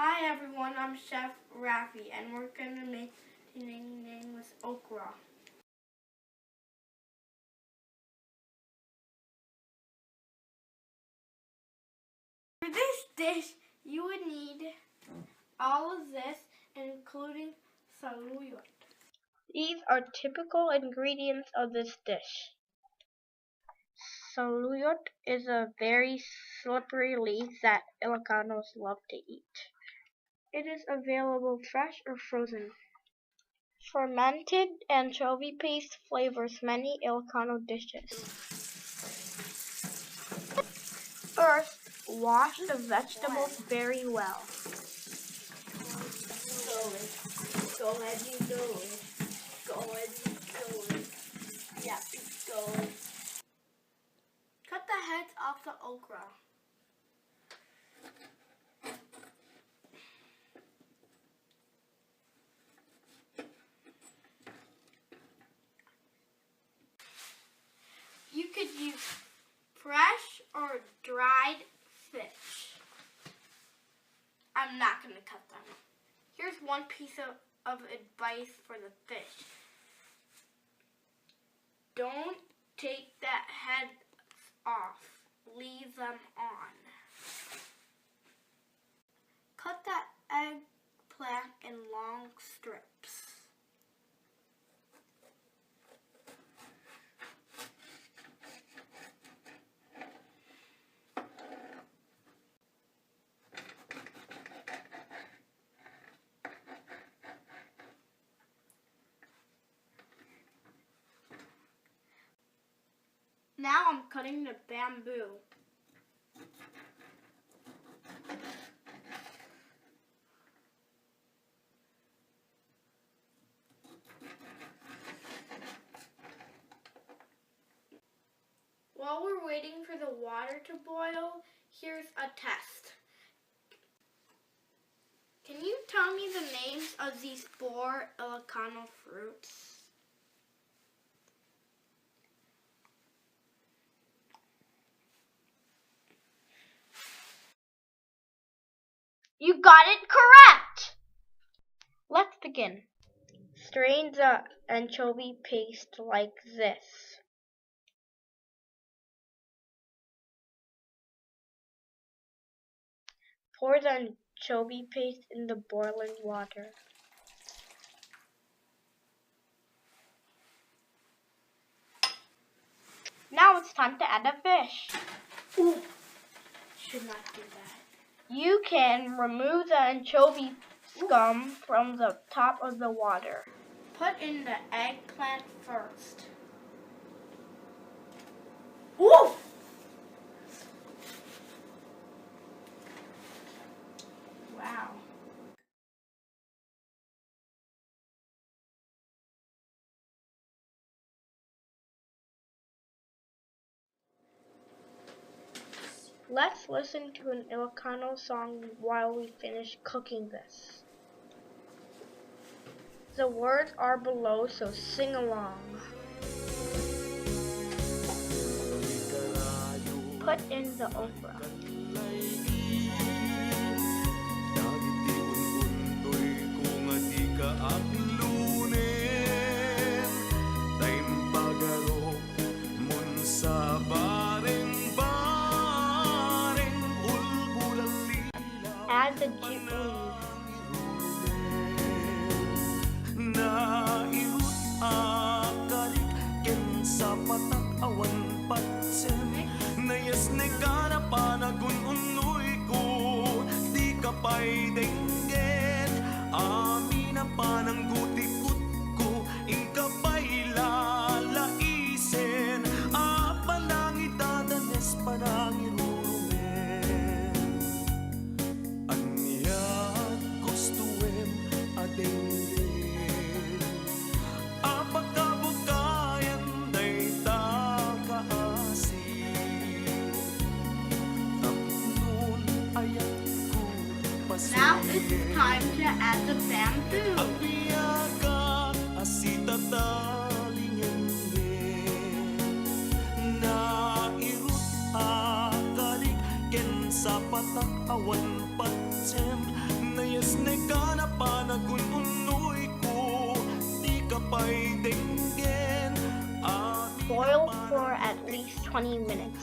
Hi everyone, I'm Chef Rafi and we're gonna make Dinengdeng with okra. For this dish, you would need all of this, including saluyot. These are typical ingredients of this dish. Saluyot is a very slippery leaf that Ilocanos love to eat. It is available fresh or frozen. Fermented anchovy paste flavors many Ilocano dishes. First, wash the vegetables very well. Go ahead, you go it. Go ahead, you go it. Yeah, go it. Cut the heads off the okra. You could use fresh or dried fish. I'm not going to cut them. Here's one piece of advice for the fish. Don't take that head off. Leave them on. Cut that eggplant in long strips. Now I'm cutting the bamboo. While we're waiting for the water to boil, here's a test. Can you tell me the names of these 4 Ilocano fruits? You got it correct! Let's begin. Strain the anchovy paste like this. Pour the anchovy paste in the boiling water. Now it's time to add the fish. Ooh, should not do that. You can remove the anchovy scum from the top of the water. Put in the eggplant first. Ooh! Wow. Let's listen to an Ilocano song while we finish cooking this. The words are below, so sing along. Put in the okra. Add the jute leaf. Now it's time to add the bamboo. Sa patak awan patsem 20 minutes.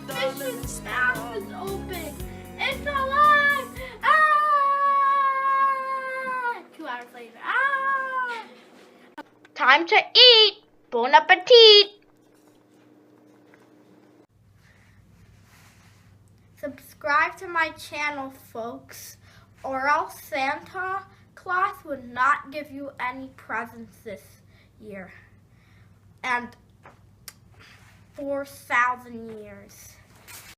Fish's mouth is open. It's alive! Ah! 2 hours later. Ah! Time to eat! Bon appetit! Subscribe to my channel, folks, or else Santa Claus would not give you any presents this year. And 4,000 years.